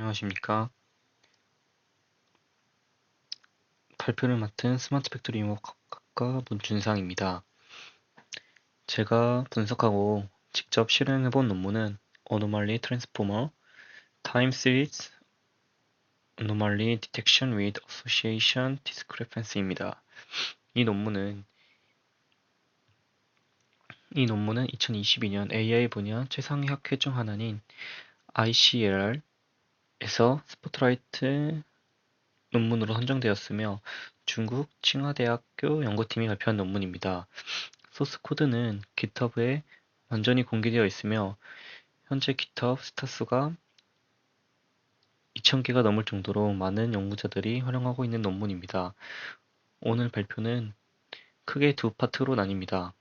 안녕하십니까. 발표를 맡은 스마트 팩토리 융합학과 문준상입니다. 제가 분석하고 직접 실행해본 논문은 Anomaly Transformer, Time Series Anomaly Detection with Association Discrepancy입니다. 이 논문은 2022년 AI 분야 최상위 학회 중 하나인 ICLR에서 스포트라이트 논문으로 선정되었으며 중국 칭화대학교 연구팀이 발표한 논문입니다. 소스 코드는 GitHub에 완전히 공개되어 있으며 현재 GitHub 스타수가 2,000개가 넘을 정도로 많은 연구자들이 활용하고 있는 논문입니다. 오늘 발표는 크게 두 파트로 나뉩니다.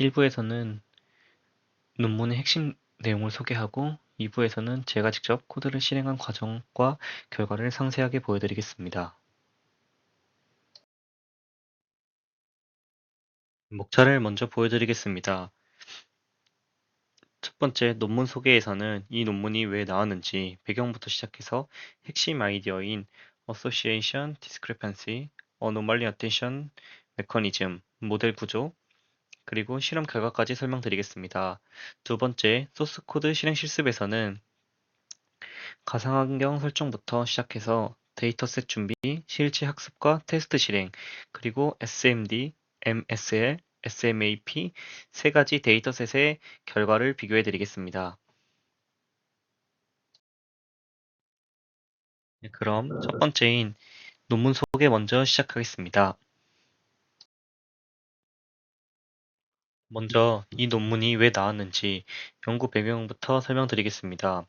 1부에서는 논문의 핵심 내용을 소개하고 2부에서는 제가 직접 코드를 실행한 과정과 결과를 상세하게 보여드리겠습니다. 목차를 먼저 보여드리겠습니다. 첫 번째 논문 소개에서는 이 논문이 왜 나왔는지 배경부터 시작해서 핵심 아이디어인 Association Discrepancy, Anomaly Attention Mechanism, 모델 구조, 그리고 실험 결과까지 설명드리겠습니다. 두 번째, 소스 코드 실행 실습에서는 가상환경 설정부터 시작해서 데이터셋 준비, 실제 학습과 테스트 실행, 그리고 SMD, MSL, SMAP 세 가지 데이터셋의 결과를 비교해 드리겠습니다. 네, 그럼 첫 번째인 논문 소개 먼저 시작하겠습니다. 먼저 이 논문이 왜 나왔는지 연구 배경부터 설명드리겠습니다.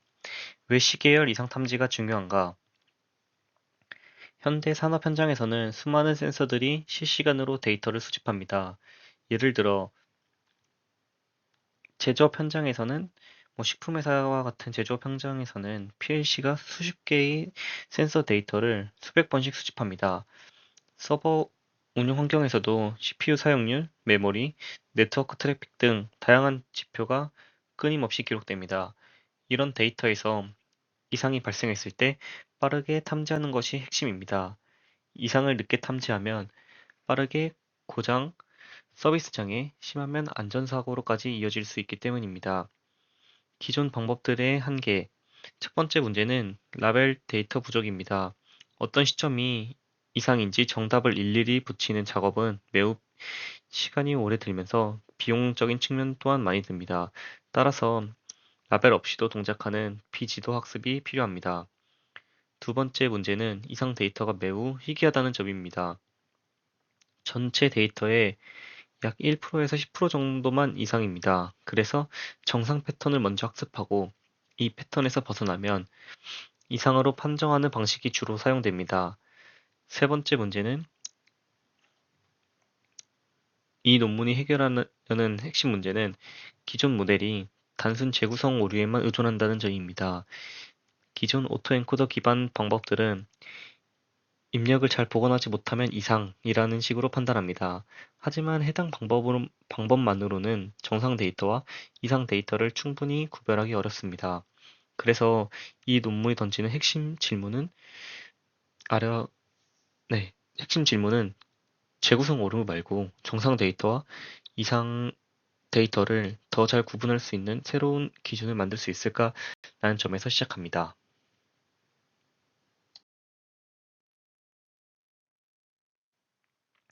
왜 시계열 이상 탐지가 중요한가? 현대 산업 현장에서는 수많은 센서들이 실시간으로 데이터를 수집합니다. 예를 들어 제조업 현장에서는 식품회사와 같은 제조업 현장에서는 PLC가 수십 개의 센서 데이터를 수백 번씩 수집합니다. 서버 운영 환경에서도 CPU 사용률, 메모리, 네트워크 트래픽 등 다양한 지표가 끊임없이 기록됩니다. 이런 데이터에서 이상이 발생했을 때 빠르게 탐지하는 것이 핵심입니다. 이상을 늦게 탐지하면 빠르게 고장, 서비스 장애, 심하면 안전사고로까지 이어질 수 있기 때문입니다. 기존 방법들의 한계. 첫 번째 문제는 라벨 데이터 부족입니다. 어떤 시점이 이상인지 정답을 일일이 붙이는 작업은 매우 시간이 오래 들면서 비용적인 측면 또한 많이 듭니다. 따라서 라벨 없이도 동작하는 비지도 학습이 필요합니다. 두 번째 문제는 이상 데이터가 매우 희귀하다는 점입니다. 전체 데이터의 약 1%에서 10% 정도만 이상입니다. 그래서 정상 패턴을 먼저 학습하고 이 패턴에서 벗어나면 이상으로 판정하는 방식이 주로 사용됩니다. 세 번째 문제는 이 논문이 해결하려는 핵심 문제는 기존 모델이 단순 재구성 오류에만 의존한다는 점입니다. 기존 오토엔코더 기반 방법들은 입력을 잘 복원하지 못하면 이상이라는 식으로 판단합니다. 하지만 해당 방법만으로는 정상 데이터와 이상 데이터를 충분히 구별하기 어렵습니다. 그래서 이 논문이 던지는 아래, 핵심 질문은 재구성 오류 말고 정상 데이터와 이상 데이터를 더 잘 구분할 수 있는 새로운 기준을 만들 수 있을까라는 점에서 시작합니다.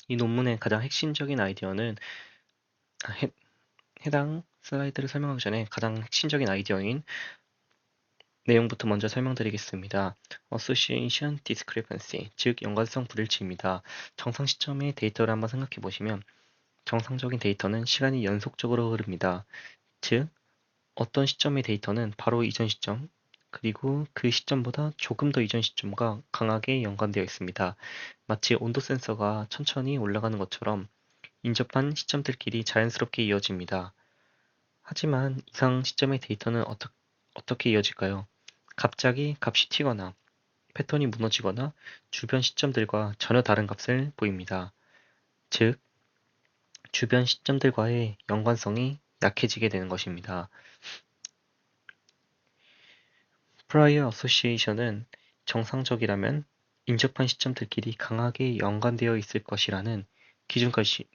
이 논문의 가장 핵심적인 아이디어는 해, 해당 슬라이드를 설명하기 전에 가장 핵심적인 아이디어인 내용부터 먼저 설명드리겠습니다. Association Discrepancy, 즉 연관성 불일치입니다. 정상 시점의 데이터를 한번 생각해 보시면 정상적인 데이터는 시간이 연속적으로 흐릅니다. 즉 어떤 시점의 데이터는 바로 이전 시점, 그리고 그 시점보다 조금 더 이전 시점과 강하게 연관되어 있습니다. 마치 온도 센서가 천천히 올라가는 것처럼 인접한 시점들끼리 자연스럽게 이어집니다. 하지만 이상 시점의 데이터는 어떻게 이어질까요? 갑자기 값이 튀거나 패턴이 무너지거나 주변 시점들과 전혀 다른 값을 보입니다. 즉, 주변 시점들과의 연관성이 약해지게 되는 것입니다. 프라이어 어소시에이션은 정상적이라면 인접한 시점들끼리 강하게 연관되어 있을 것이라는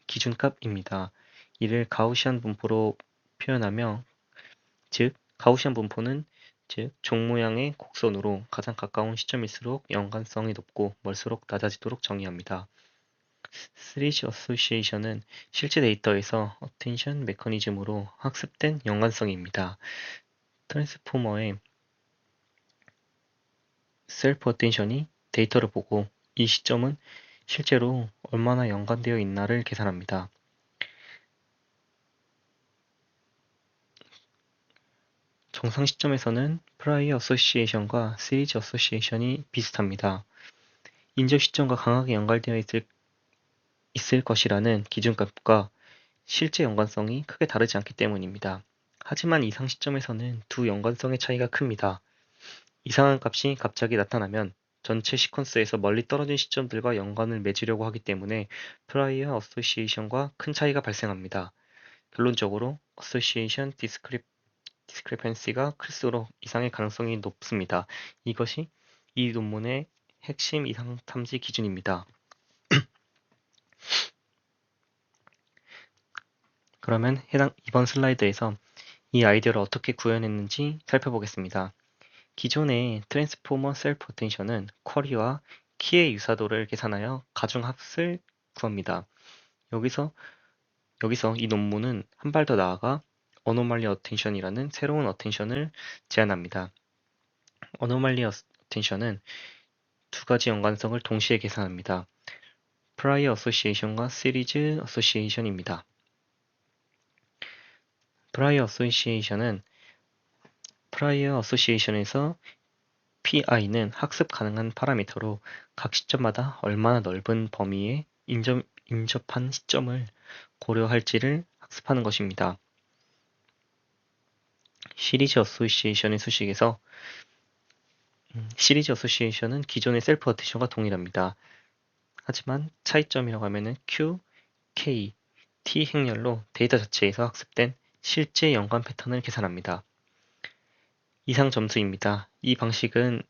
기준값입니다. 이를 가우시안 분포로 표현하며, 즉 가우시안 분포는 즉 종 모양의 곡선으로 가장 가까운 시점일수록 연관성이 높고 멀수록 낮아지도록 정의합니다. 시리즈 어소시에이션은 실제 데이터에서 어텐션 메커니즘으로 학습된 연관성입니다. 트랜스포머의 셀프 어텐션이 데이터를 보고 이 시점은 실제로 얼마나 연관되어 있나를 계산합니다. 정상 시점에서는 프라이어 어소시에이션과 시리즈 어소시에이션이 비슷합니다. 인접 시점과 강하게 연관되어 있을 것이라는 기준값과 실제 연관성이 크게 다르지 않기 때문입니다. 하지만 이상 시점에서는 두 연관성의 차이가 큽니다. 이상한 값이 갑자기 나타나면 전체 시퀀스에서 멀리 떨어진 시점들과 연관을 맺으려고 하기 때문에 프라이어 어소시에이션과 큰 차이가 발생합니다. 결론적으로 어소시에이션 디스크리펜시가 클수록 이상의 가능성이 높습니다. 이것이 이 논문의 핵심 이상 탐지 기준입니다. 그러면 이번 슬라이드에서 이 아이디어를 어떻게 구현했는지 살펴보겠습니다. 기존의 트랜스포머 셀프 어텐션은 쿼리와 키의 유사도를 계산하여 가중합을 구합니다. 여기서 이 논문은 한 발 더 나아가 어노말리 어텐션이라는 새로운 어텐션을 제안합니다. 어노말리 어텐션은 두 가지 연관성을 동시에 계산합니다. 프라이어 어소시에이션과 시리즈 어소시에이션입니다. 프라이어 어소시에이션에서 PI는 학습 가능한 파라미터로 각 시점마다 얼마나 넓은 범위의 인접한 시점을 고려할지를 학습하는 것입니다. 시리즈 어소시에이션의 수식에서 시리즈 어소시에이션은 기존의 셀프 어텐션과 동일합니다. 하지만 차이점이라고 하면은 Q, K, T 행렬로 데이터 자체에서 학습된 실제 연관 패턴을 계산합니다. 이상 점수입니다. 이 방식의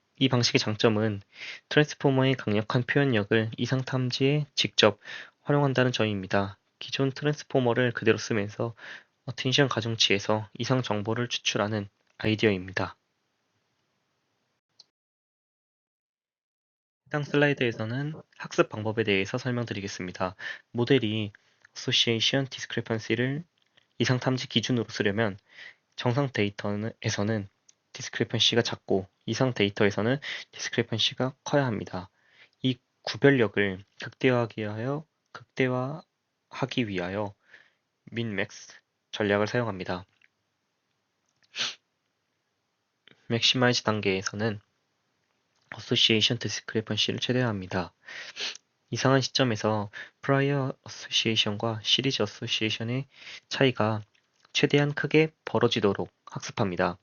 장점은 트랜스포머의 강력한 표현력을 이상 탐지에 직접 활용한다는 점입니다. 기존 트랜스포머를 그대로 쓰면서 어텐션 가중치에서 이상 정보를 추출하는 아이디어입니다. 해당 슬라이드에서는 학습 방법에 대해서 설명드리겠습니다. 모델이 Association Discrepancy를 이상 탐지 기준으로 쓰려면 정상 데이터에서는 디스크리펀시가 작고 이상 데이터에서는 디스크리펀시가 커야 합니다. 이 구별력을 극대화하기 위하여 min-max 전략을 사용합니다. 맥시마이즈 단계에서는 어소시에이션 디스크리펀시를 최대화합니다. 이상한 시점에서 프라이어 어소시에이션과 시리즈 어소시에이션의 차이가 최대한 크게 벌어지도록 학습합니다.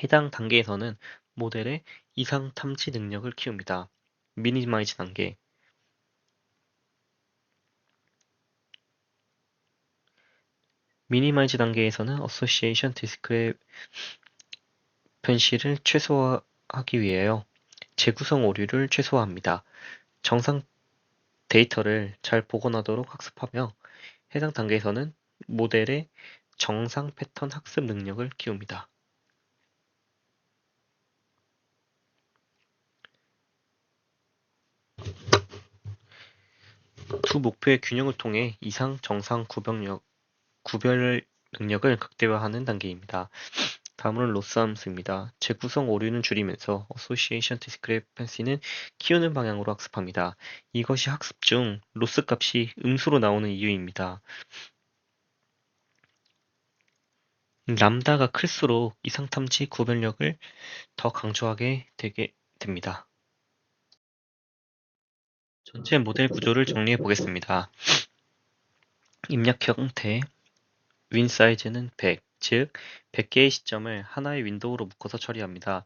해당 단계에서는 모델의 이상 탐지 능력을 키웁니다. 미니마이즈 단계. 미니마이즈 단계에서는 어소시에이션 디스크레펀시를 최소화하기 위하여 재구성 오류를 최소화합니다. 정상 데이터를 잘 복원하도록 학습하며 해당 단계에서는 모델의 정상 패턴 학습 능력을 키웁니다. 두 목표의 균형을 통해 이상, 정상 구별 능력을 극대화하는 단계입니다. 다음으로는 로스 함수입니다. 재구성 오류는 줄이면서 어소시에이션 디스크레펀시는 키우는 방향으로 학습합니다. 이것이 학습 중 로스 값이 음수로 나오는 이유입니다. 람다가 클수록 이상 탐지 구별력을 더 강조하게 되게 됩니다. 전체 모델 구조를 정리해 보겠습니다. 입력 형태, 윈 사이즈는 100, 즉 100개의 시점을 하나의 윈도우로 묶어서 처리합니다.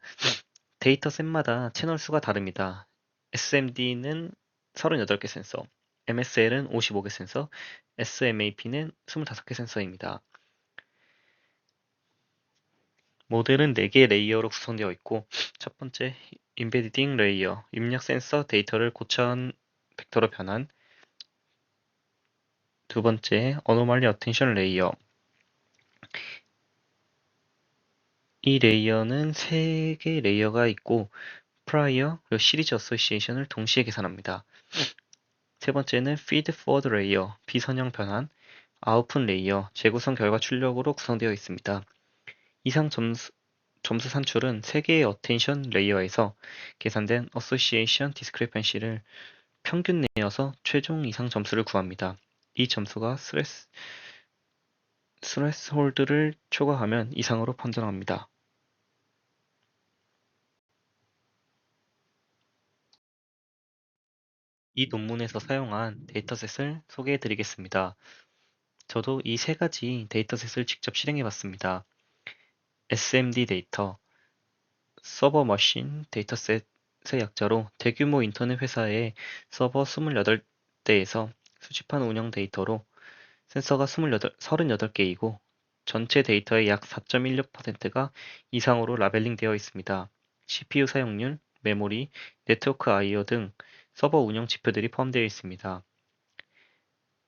데이터 셋마다 채널 수가 다릅니다. SMD는 38개 센서, MSL은 55개 센서, SMAP는 25개 센서입니다. 모델은 4개의 레이어로 구성되어 있고, 첫 번째, 임베디딩 레이어, 입력 센서 데이터를 고차원 벡터로 변환. 두 번째, 어노말리 어텐션 레이어. 이 레이어는 3개의 레이어가 있고, 프라이어, 그리고 시리즈 어소시에이션을 동시에 계산합니다. 세 번째는 feed forward 레이어, 비선형 변환. 아웃풋 레이어, 재구성 결과 출력으로 구성되어 있습니다. 이상 점수 산출은 3개의 어텐션 레이어에서 계산된 어소시에이션 디스크리펜시를 평균 내어서 최종 이상 점수를 구합니다. 이 점수가 스레스홀드를 초과하면 이상으로 판정합니다. 이 논문에서 사용한 데이터셋을 소개해 드리겠습니다. 저도 이 3가지 데이터셋을 직접 실행해 봤습니다. SMD 데이터, 서버 머신 데이터셋의 약자로 대규모 인터넷 회사의 서버 28대에서 수집한 운영 데이터로 센서가 38개이고 전체 데이터의 약 4.16%가 이상으로 라벨링 되어 있습니다. CPU 사용률, 메모리, 네트워크 IO 등 서버 운영 지표들이 포함되어 있습니다.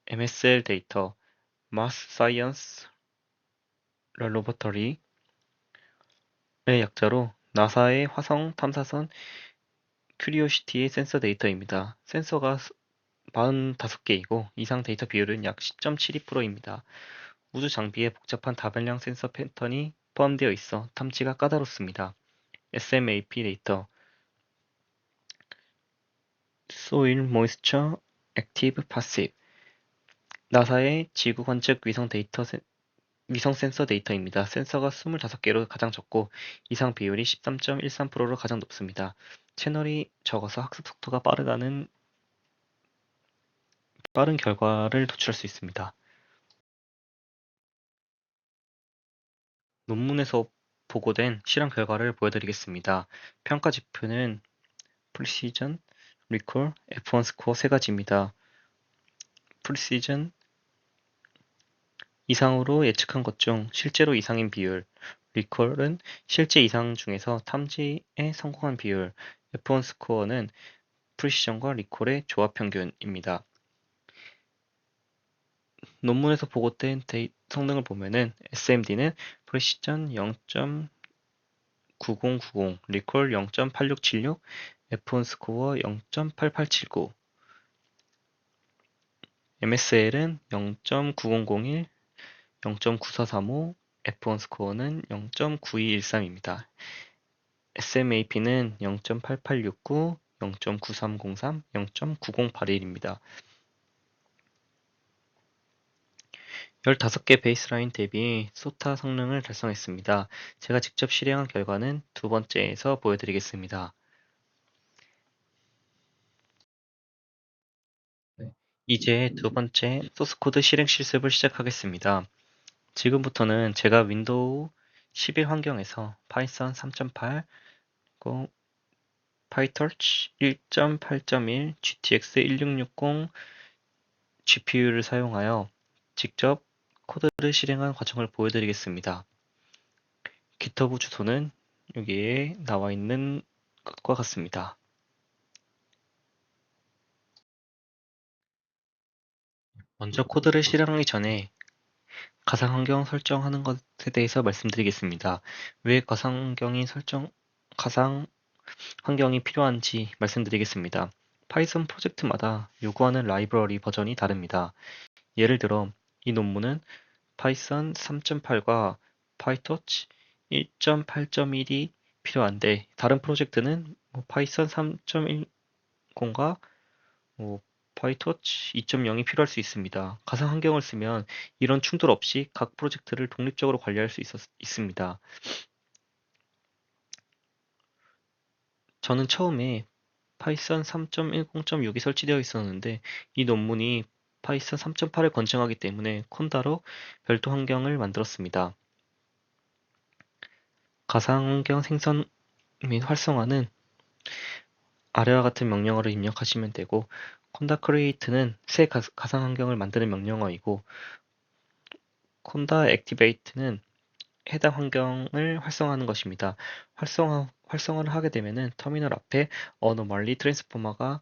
MSL 데이터, Mass Science Laboratory의 약자로 나사의 화성 탐사선 큐리오시티의 센서 데이터입니다. 센서가 45개이고 이상 데이터 비율은 약 10.72%입니다. 우주 장비에 복잡한 다변량 센서 패턴이 포함되어 있어 탐지가 까다롭습니다. SMAP 데이터, Soil Moisture Active Passive, 나사의 지구 관측 위성 센서 데이터입니다. 센서가 25개로 가장 적고 이상 비율이 13.13%로 가장 높습니다. 채널이 적어서 학습 속도가 빠른 결과를 도출할 수 있습니다. 논문에서 보고된 실험 결과를 보여드리겠습니다. 평가 지표는 Precision, Recall, F1 스코어 3가지입니다. Precision, 이상으로 예측한 것 중 실제로 이상인 비율, Recall은 실제 이상 중에서 탐지에 성공한 비율, F1 스코어는 Precision과 Recall의 조합 평균입니다. 논문에서 보고된 성능을 보면은 SMD는 Precision 0.9090, Recall 0.8676, F1 스코어 0.8879, MSL은 0.9001, 0.9435, F1 스코어는 0.9213입니다. SMAP는 0.8869, 0.9303, 0.9081입니다. 15개 베이스라인 대비 소타 성능을 달성했습니다. 제가 직접 실행한 결과는 두 번째에서 보여드리겠습니다. 이제 두 번째 소스코드 실행 실습을 시작하겠습니다. 지금부터는 제가 윈도우 11 환경에서 파이썬 3.8, 파이터치 1.8.1, GTX 1660 GPU를 사용하여 직접 코드를 실행한 과정을 보여드리겠습니다. GitHub 주소는 여기에 나와 있는 것과 같습니다. 먼저 코드를 실행하기 전에 가상 환경 설정하는 것에 대해서 말씀드리겠습니다. 왜 가상 환경이 필요한지 말씀드리겠습니다. 파이썬 프로젝트마다 요구하는 라이브러리 버전이 다릅니다. 예를 들어 이 논문은 파이썬 3.8과 파이토치 1.8.1이 필요한데 다른 프로젝트는 파이썬 3.10과 파이토치 2.0이 필요할 수 있습니다. 가상 환경을 쓰면 이런 충돌 없이 각 프로젝트를 독립적으로 관리할 수 있습니다. 저는 처음에 파이썬 3.10.6이 설치되어 있었는데 이 논문이 파이썬 3.8을 권장하기 때문에 콘다로 별도 환경을 만들었습니다. 가상 환경 생성 및 활성화는 아래와 같은 명령어를 입력하시면 되고 콘다 크리에이트는 새 가상 환경을 만드는 명령어이고 콘다 액티베이트는 해당 환경을 활성화하는 것입니다. 활성화를 하게 되면은 터미널 앞에 어노멀리 트랜스포머가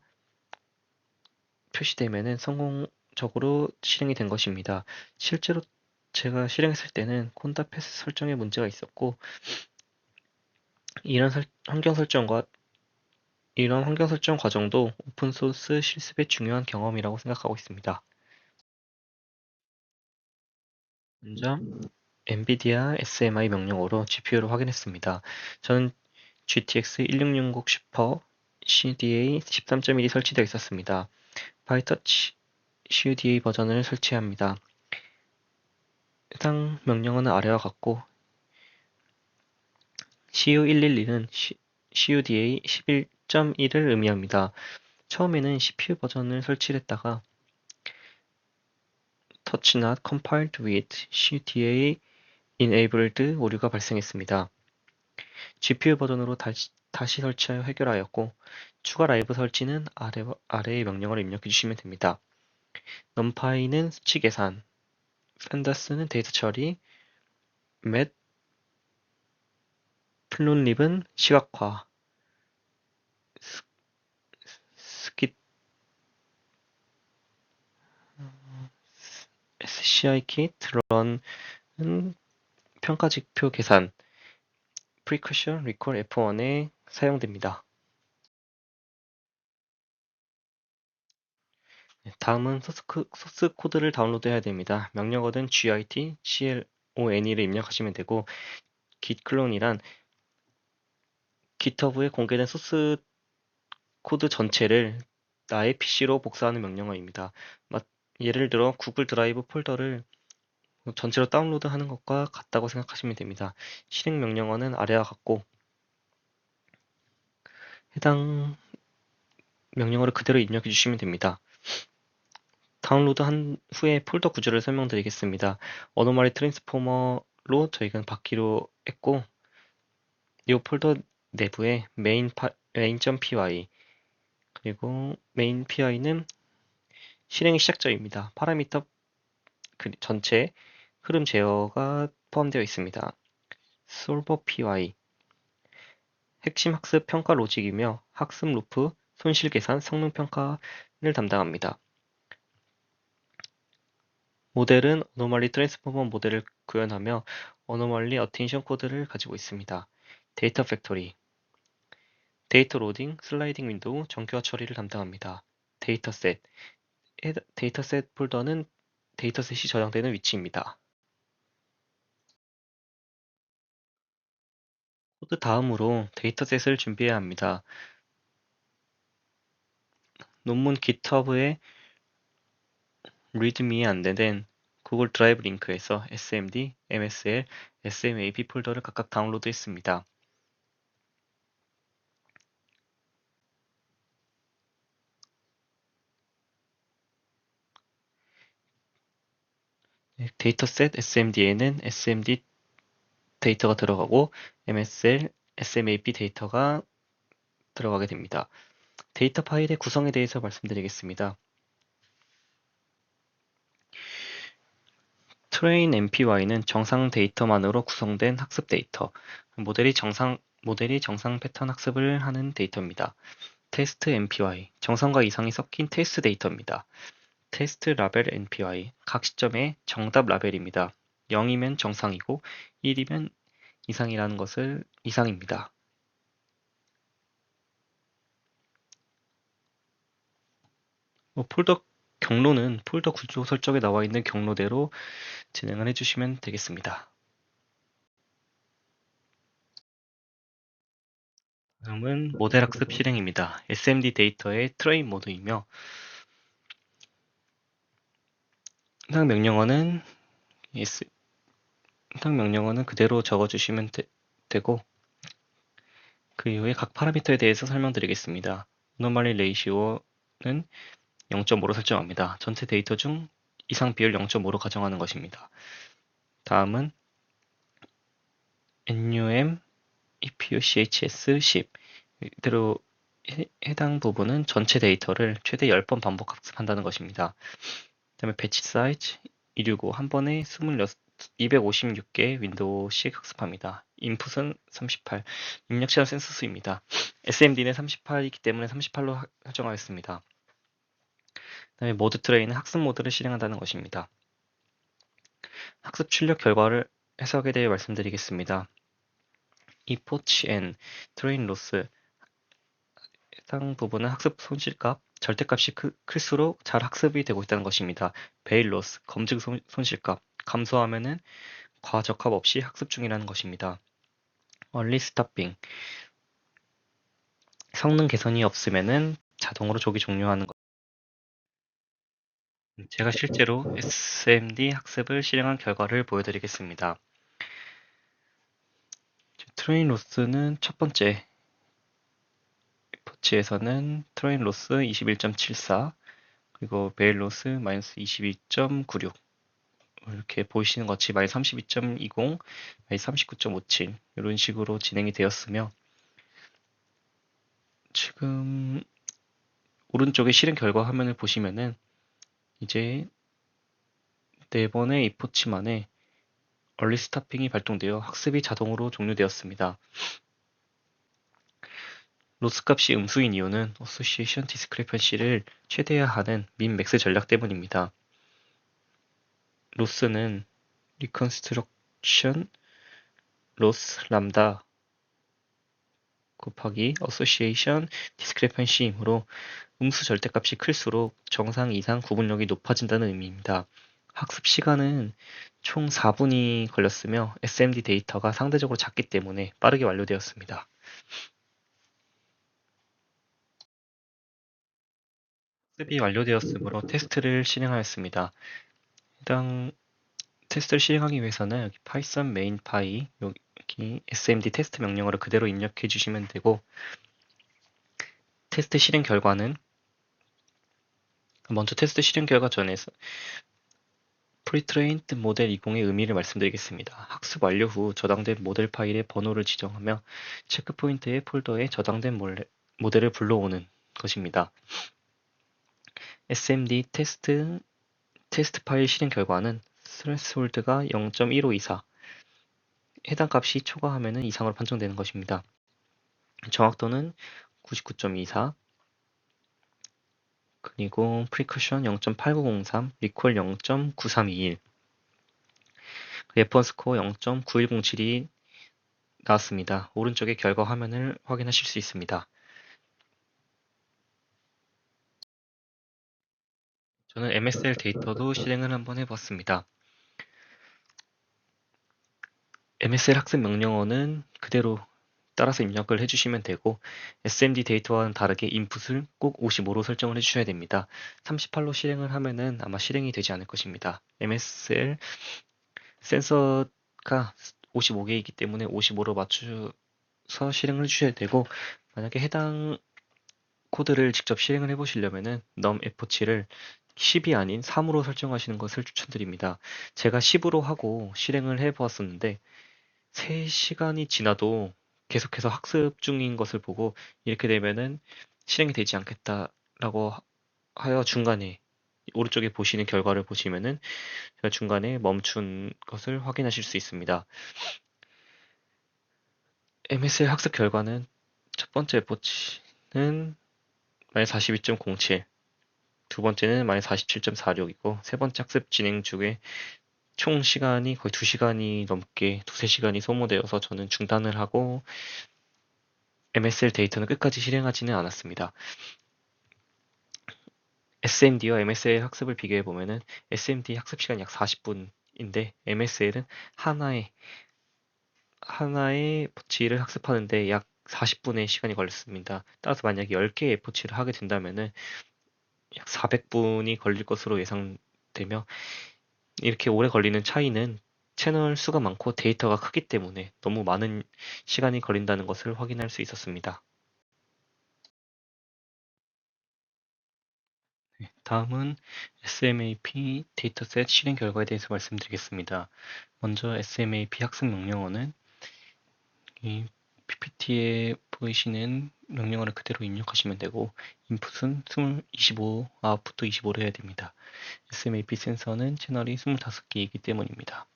표시되면은 성공적으로 실행이 된 것입니다. 실제로 제가 실행했을 때는 콘다패스 설정에 문제가 있었고 이런 환경 설정 과정도 오픈소스 실습의 중요한 경험이라고 생각하고 있습니다. 먼저 엔비디아 SMI 명령어로 GPU를 확인했습니다. 저는 GTX 1660 슈퍼 CUDA 13.1이 설치되어 있었습니다. 파이터치 CUDA 버전을 설치합니다. 해당 명령어는 아래와 같고 CU112는 CUDA 11.1을 의미합니다. 처음에는 CPU 버전을 설치했다가 Touch not compiled with CUDA enabled 오류가 발생했습니다. GPU 버전으로 다시 설치하여 해결하였고 추가 라이브 설치는 아래의 명령어를 입력해 주시면 됩니다. numpy는 수치 계산, pandas는 데이터 처리, matplotlib은 시각화, scikit run은 평가 지표 계산, precaution recall F1에 사용됩니다. 다음은 소스 코드를 다운로드해야 됩니다. 명령어는 git clon을 입력하시면 되고 git clone이란 GitHub에 공개된 소스 코드 전체를 나의 PC로 복사하는 명령어입니다. 예를 들어 구글 드라이브 폴더를 전체로 다운로드하는 것과 같다고 생각하시면 됩니다. 실행 명령어는 아래와 같고 해당 명령어를 그대로 입력해 주시면 됩니다. 다운로드한 후에 폴더 구조를 설명드리겠습니다. 어노멀리 트랜스포머로 저희가 받기로 했고 이 폴더 내부에 main.py 그리고 main.py는 실행의 시작점입니다. 파라미터 전체 흐름 제어가 포함되어 있습니다. solver.py 핵심 학습 평가 로직이며 학습 루프, 손실 계산, 성능 평가를 담당합니다. 모델은 어노멀리 트랜스포머 모델을 구현하며 어노멀리 어텐션 코드를 가지고 있습니다. 데이터 팩토리 데이터 로딩, 슬라이딩 윈도우, 정교화 처리를 담당합니다. 데이터셋 데이터셋 폴더는 데이터셋이 저장되는 위치입니다. 코드 다음으로 데이터셋을 준비해야 합니다. 논문 GitHub에 리드미에 안내된 구글 드라이브 링크에서 SMD, MSL, SMAP 폴더를 각각 다운로드했습니다. 데이터셋 SMD에는 SMD 데이터가 들어가고 MSL, SMAP 데이터가 들어가게 됩니다. 데이터 파일의 구성에 대해서 말씀드리겠습니다. train MPY는 정상 데이터만으로 구성된 학습 데이터, 모델이 정상 패턴 학습을 하는 데이터입니다. 테스트 MPY, 정상과 이상이 섞인 테스트 데이터입니다. 테스트 라벨 NPY, 각 시점의 정답 라벨입니다. 0이면 정상이고 1이면 이상이라는 것을 이상입니다. 폴더 경로는 폴더 구조 설정에 나와 있는 경로대로 진행을 해주시면 되겠습니다. 다음은 모델 학습 실행입니다. SMD 데이터의 트레인 모드이며 해당 명령어는 그대로 적어주시면 되고 그 이후에 각 파라미터에 대해서 설명드리겠습니다. anomaly ratio는 0.5로 설정합니다. 전체 데이터 중 이상 비율 0.5로 가정하는 것입니다. 다음은 NUM, EPU, CHS 10 이대로 해당 부분은 전체 데이터를 최대 10번 반복 학습한다는 것입니다. 그 다음에 배치 사이즈 265 한 번에 256개 윈도우씩 학습합니다. 인풋은 38, 입력 시간 센서 수입니다. SMD는 38이기 때문에 38로 설정하였습니다. 그다음에 모드 트레이는 학습 모드를 실행한다는 것입니다. 학습 출력 결과를 해석에 대해 말씀드리겠습니다. epoch n, train loss, 해당 부분은 학습 손실값, 절대값이 클수록 잘 학습이 되고 있다는 것입니다. 베일 로스, 검증 손실값, 감소하면은 과적합 없이 학습 중이라는 것입니다. 얼리 스탑빙, 성능 개선이 없으면은 자동으로 조기 종료하는 것. 제가 실제로 SMD 학습을 실행한 결과를 보여드리겠습니다. 트레인 로스는 첫 번째 포치에서는 트레인 로스 21.74, 그리고 베일 로스 마이너스 22.96, 이렇게 보이시는 것 같이 마이너스 32.20, 마이너스 39.57 이런 식으로 진행이 되었으며, 지금 오른쪽에 실행 결과 화면을 보시면은 이제 4번의 epoch 만에 얼리 스타핑이 발동되어 학습이 자동으로 종료되었습니다. 로스 값이 음수인 이유는 어소시에이션 디스크레펀시를 최대화하는 min max 전략 때문입니다. 로스는 리컨스트럭션 로스 람다 곱하기 어소시에이션 디스크레펀시이므로 음수 절대값이 클수록 정상 이상 구분력이 높아진다는 의미입니다. 학습 시간은 총 4분이 걸렸으며 SMD 데이터가 상대적으로 작기 때문에 빠르게 완료되었습니다. 학습이 완료되었으므로 테스트를 실행하였습니다. 해당 테스트를 실행하기 위해서는 여기 python main py 여기 smd 테스트 명령어를 그대로 입력해 주시면 되고, 테스트 실행 결과는 먼저 테스트 실행 결과 전에서 pre-trained 모델 20의 의미를 말씀드리겠습니다. 학습 완료 후 저장된 모델 파일의 번호를 지정하며 체크포인트의 폴더에 저장된 모델을 불러오는 것입니다. smd 테스트 파일 실행 결과는 스레스홀드가 0.1524, 해당 값이 초과하면 이상으로 판정되는 것입니다. 정확도는 99.24, 그리고 프리커션 0.8903, 리콜 0.9321, 레퍼런스 코어 0.9107이 나왔습니다. 오른쪽에 결과 화면을 확인하실 수 있습니다. 저는 MSL 데이터도 실행을 한번 해봤습니다. MSL 학습 명령어는 그대로 따라서 입력을 해주시면 되고, SMD 데이터와는 다르게 인풋을 꼭 55로 설정을 해주셔야 됩니다. 38로 실행을 하면은 아마 실행이 되지 않을 것입니다. MSL 센서가 55개이기 때문에 55로 맞춰서 실행을 해주셔야 되고, 만약에 해당 코드를 직접 실행을 해보시려면은 num epoch를 10이 아닌 3으로 설정하시는 것을 추천드립니다. 제가 10으로 하고 실행을 해보았었는데 3시간이 지나도 계속해서 학습 중인 것을 보고, 이렇게 되면은 실행이 되지 않겠다라고 하여 중간에 오른쪽에 보시는 결과를 보시면은 제가 중간에 멈춘 것을 확인하실 수 있습니다. MSL 학습 결과는 첫 번째 에포치는 마이너스 42.07, 두 번째는 마이너스 47.46이고, 세 번째 학습 진행 중에 총 시간이 거의 2시간이 넘게, 2~3시간이 소모되어서 저는 중단을 하고 MSL 데이터는 끝까지 실행하지는 않았습니다. SMD와 MSL 학습을 비교해 보면은 SMD 학습 시간이 약 40분인데 MSL은 하나의 포치를 학습하는데 약 40분의 시간이 걸렸습니다. 따라서 만약에 10개의 포치를 하게 된다면은 약 400분이 걸릴 것으로 예상되며, 이렇게 오래 걸리는 차이는 채널 수가 많고 데이터가 크기 때문에 너무 많은 시간이 걸린다는 것을 확인할 수 있었습니다. 다음은 SMAP 데이터셋 실행 결과에 대해서 말씀드리겠습니다. 먼저 SMAP 학습 명령어는 이 PPT에 보이시는 명령어를 그대로 입력하시면 되고, 인풋은 25, 아웃풋도 25로 해야 됩니다. SMAP 센서는 채널이 25개이기 때문입니다.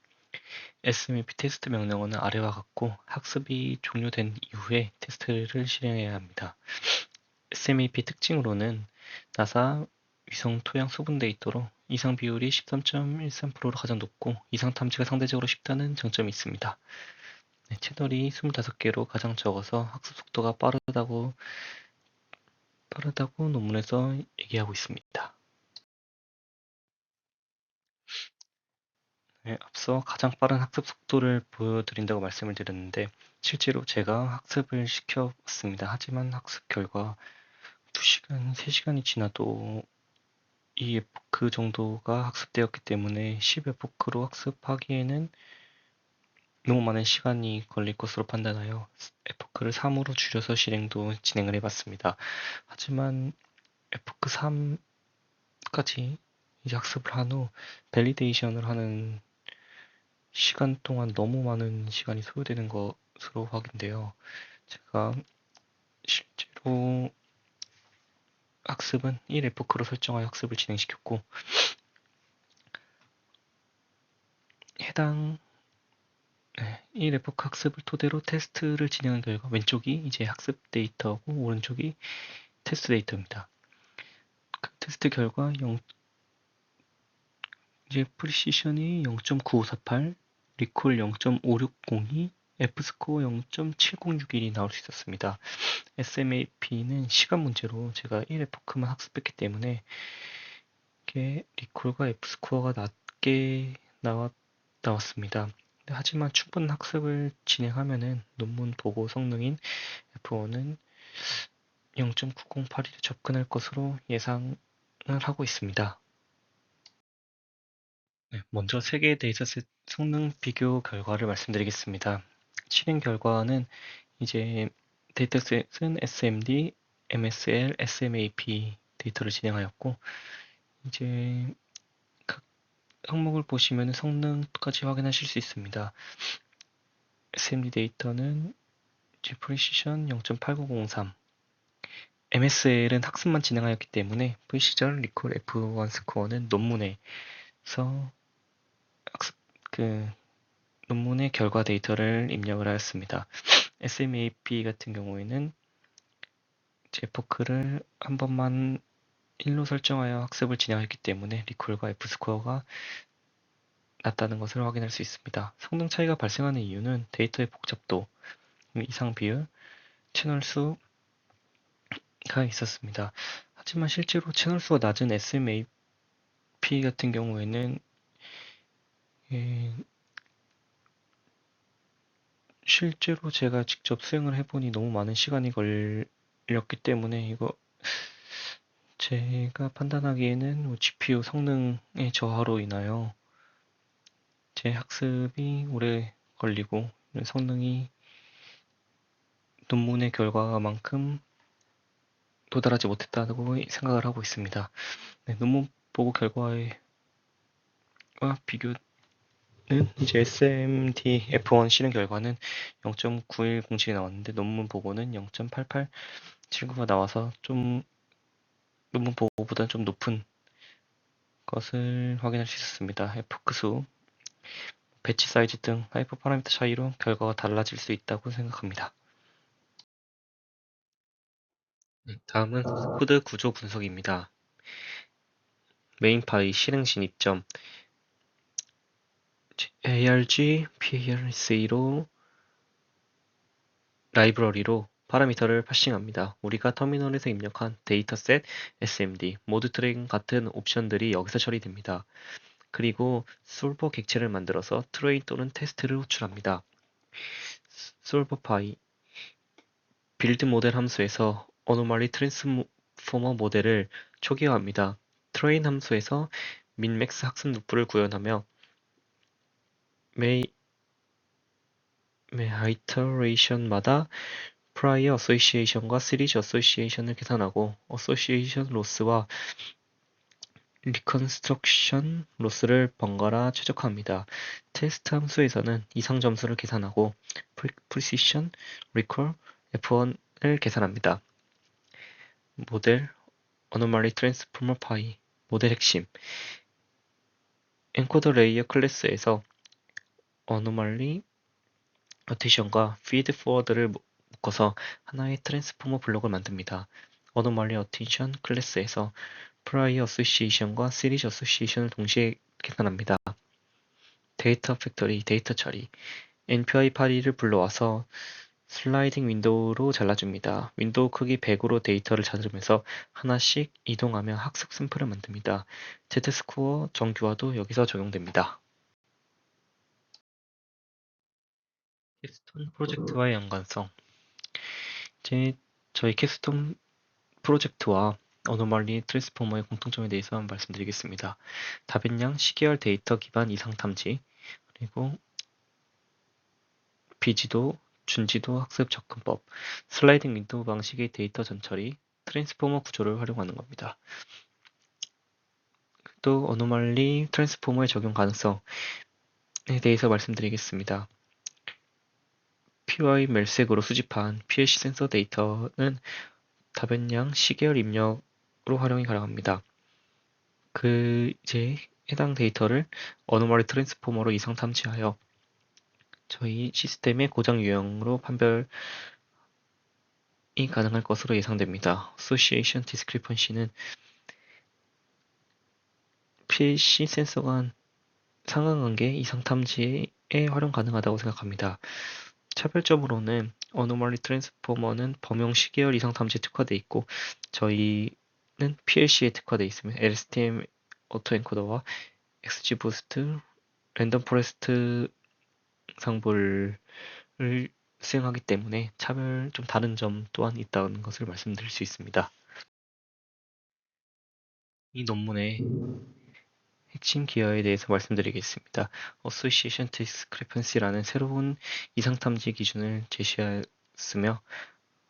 SMAP 테스트 명령어는 아래와 같고 학습이 종료된 이후에 테스트를 실행해야 합니다. SMAP 특징으로는 나사 위성 토양 수분 데이터로 이상 비율이 13.13%로 가장 높고 이상 탐지가 상대적으로 쉽다는 장점이 있습니다. 네, 채널이 25개로 가장 적어서 학습 속도가 빠르다고 논문에서 얘기하고 있습니다. 네, 앞서 가장 빠른 학습 속도를 보여드린다고 말씀을 드렸는데 실제로 제가 학습을 시켜봤습니다. 하지만 학습 결과 2시간, 3시간이 지나도 이 에포크 정도가 학습되었기 때문에 10에포크로 학습하기에는 너무 많은 시간이 걸릴 것으로 판단하여 에포크를 3으로 줄여서 진행을 해봤습니다. 하지만 에포크 3까지 이제 학습을 한 후 밸리데이션을 하는 시간 동안 너무 많은 시간이 소요되는 것으로 확인돼요. 제가 실제로 학습은 1에포크로 설정하여 학습을 진행시켰고 해당 1에포크 학습을 토대로 테스트를 진행한 결과 왼쪽이 이제 학습 데이터고 오른쪽이 테스트 데이터입니다. 그 테스트 결과 이제 프리시션이 0.9548, 리콜 0.5602, F스코어 0.7061이 나올 수 있었습니다. SMAP는 시간 문제로 제가 1에포크만 학습했기 때문에 이게 리콜과 F스코어가 낮게 나왔습니다. 하지만 충분한 학습을 진행하면은 논문 보고 성능인 F1은 0.908에 접근할 것으로 예상을 하고 있습니다. 네, 먼저 세 개의 데이터셋 성능 비교 결과를 말씀드리겠습니다. 실행 결과는 이제 데이터셋은 SMD, MSL, SMAP 데이터를 진행하였고 이제 각 항목을 보시면 성능까지 확인하실 수 있습니다. SMD 데이터는 이제 프리시션 0.8903, MSL은 학습만 진행하였기 때문에 프리시전 리콜 F1 스코어는 논문에서 학습 논문의 결과 데이터를 입력을 하였습니다. SMAP 같은 경우에는 제포크를 한 번만 1로 설정하여 학습을 진행했기 때문에 리콜과 F스코어가 낮다는 것을 확인할 수 있습니다. 성능 차이가 발생하는 이유는 데이터의 복잡도, 이상 비율, 채널 수가 있었습니다. 하지만 실제로 채널 수가 낮은 SMAP 같은 경우에는 실제로 제가 직접 수행을 해보니 너무 많은 시간이 걸렸기 때문에 이거 제가 판단하기에는 GPU 성능의 저하로 인하여 제 학습이 오래 걸리고 성능이 논문의 결과만큼 도달하지 못했다고 생각을 하고 있습니다. 네, 논문 보고 결과와 비교는 이제 SMD F1 실행 결과는 0.9107이 나왔는데 논문 보고는 0.8879가 나와서 좀 논문 보고보다 좀 높은 것을 확인할 수 있었습니다. 에포크 수, 배치 사이즈 등 하이퍼 파라미터 차이로 결과가 달라질 수 있다고 생각합니다. 다음은 코드 구조 분석입니다. 메인 파일 실행 진입점 arg parse로 라이브러리로 파라미터를 파싱합니다. 우리가 터미널에서 입력한 데이터셋, SMD, 모드 트랙 같은 옵션들이 여기서 처리됩니다. 그리고 솔버 객체를 만들어서 트레인 또는 테스트를 호출합니다. 솔버 파이 빌드 모델 함수에서 어노말리 트랜스포머 모델을 초기화합니다. 트레인 함수에서 민맥스 학습 루프를 구현하며 매 아이터레이션마다 프라이어 어소시에이션과 시리즈 어소시에이션을 계산하고 어소시에이션 로스와 리컨스트럭션 로스를 번갈아 최적화합니다. 테스트 함수에서는 이상 점수를 계산하고 프리시션, 리콜, F1을 계산합니다. 모델, 어노말리 트랜스포머 파이, 모델 핵심, 엔코더 레이어 클래스에서 어노멀리 어티션과 피드 포워드를 묶어서 하나의 트랜스포머 블록을 만듭니다. 어노멀리 어티션 클래스에서 프라이어 어소시에이션과 시리즈 어소시에이션을 동시에 계산합니다. 데이터 팩토리, 데이터 처리, NPI 파일을 불러와서 슬라이딩 윈도우로 잘라줍니다. 윈도우 크기 100으로 데이터를 찾으면서 하나씩 이동하며 학습 샘플을 만듭니다. Z스코어 정규화도 여기서 적용됩니다. 캡스톤 프로젝트와의 연관성. 이제 저희 캡스톤 프로젝트와 어노멀리 트랜스포머의 공통점에 대해서 말씀드리겠습니다. 답변량 시계열 데이터 기반 이상 탐지, 그리고 비지도, 준지도 학습 접근법, 슬라이딩 윈도우 방식의 데이터 전처리, 트랜스포머 구조를 활용하는 겁니다. 또 어노멀리 트랜스포머의 적용 가능성에 대해서 말씀드리겠습니다. PY 멜색으로 수집한 PLC 센서 데이터는 답변량 시계열 입력으로 활용이 가능합니다. 이제 해당 데이터를 어노멀리 트랜스포머로 이상 탐지하여 저희 시스템의 고장 유형으로 판별이 가능할 것으로 예상됩니다. Association Discrepancy는 PLC 센서 간 상관관계 이상 탐지에 활용 가능하다고 생각합니다. 차별점으로는 어노멀리 트랜스포머는 범용 시계열 이상 탐지에 특화되어 있고 저희는 PLC에 특화되어 있으며 LSTM 오토엔코더와 XGBoost, 랜덤 포레스트 상볼을 수행하기 때문에 좀 다른 점 또한 있다는 것을 말씀드릴 수 있습니다. 이 논문의 핵심 기여에 대해서 말씀드리겠습니다. Association Discrepancy라는 새로운 이상 탐지 기준을 제시하였으며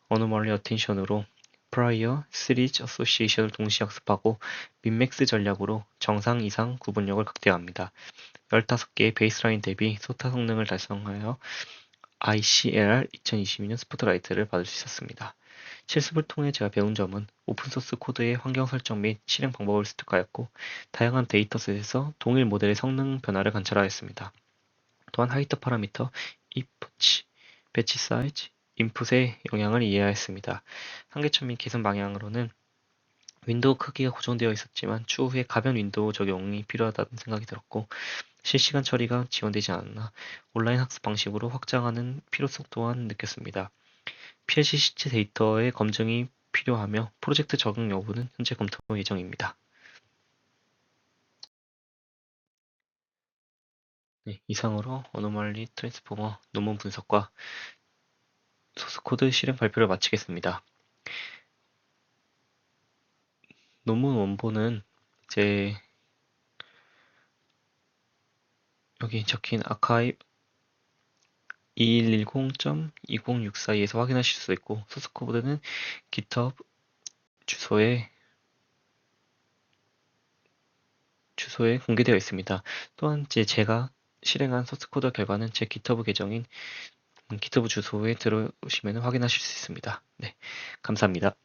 어노멀리 어텐션으로 Prior, Series Association을 동시 학습하고 민맥스 전략으로 정상 이상 구분력을 극대화합니다. 15개의 베이스라인 대비 소타 성능을 달성하여 ICLR 2022년 스포트라이트를 받을 수 있었습니다. 실습을 통해 제가 배운 점은 오픈소스 코드의 환경 설정 및 실행 방법을 습득하였고 다양한 데이터셋에서 동일 모델의 성능 변화를 관찰하였습니다. 또한 하이터 파라미터, if, 배치 사이즈, 인풋의 영향을 이해하였습니다. 한계점 및 개선 방향으로는 윈도우 크기가 고정되어 있었지만 추후에 가변 윈도우 적용이 필요하다는 생각이 들었고 실시간 처리가 지원되지 않았나 온라인 학습 방식으로 확장하는 필요성 또한 느꼈습니다. PLC 시체 데이터의 검증이 필요하며 프로젝트 적용 여부는 현재 검토 예정입니다. 네, 이상으로 어노멀리 트랜스포머 논문 분석과 소스코드 실행 발표를 마치겠습니다. 논문 원본은 이제 여기 적힌 아카이브 2110.2064에서 확인하실 수 있고 소스코드는 GitHub 주소에 공개되어 있습니다. 또한 제가 실행한 소스코드 결과는 제 GitHub 계정인 GitHub 주소에 들어오시면 확인하실 수 있습니다. 네, 감사합니다.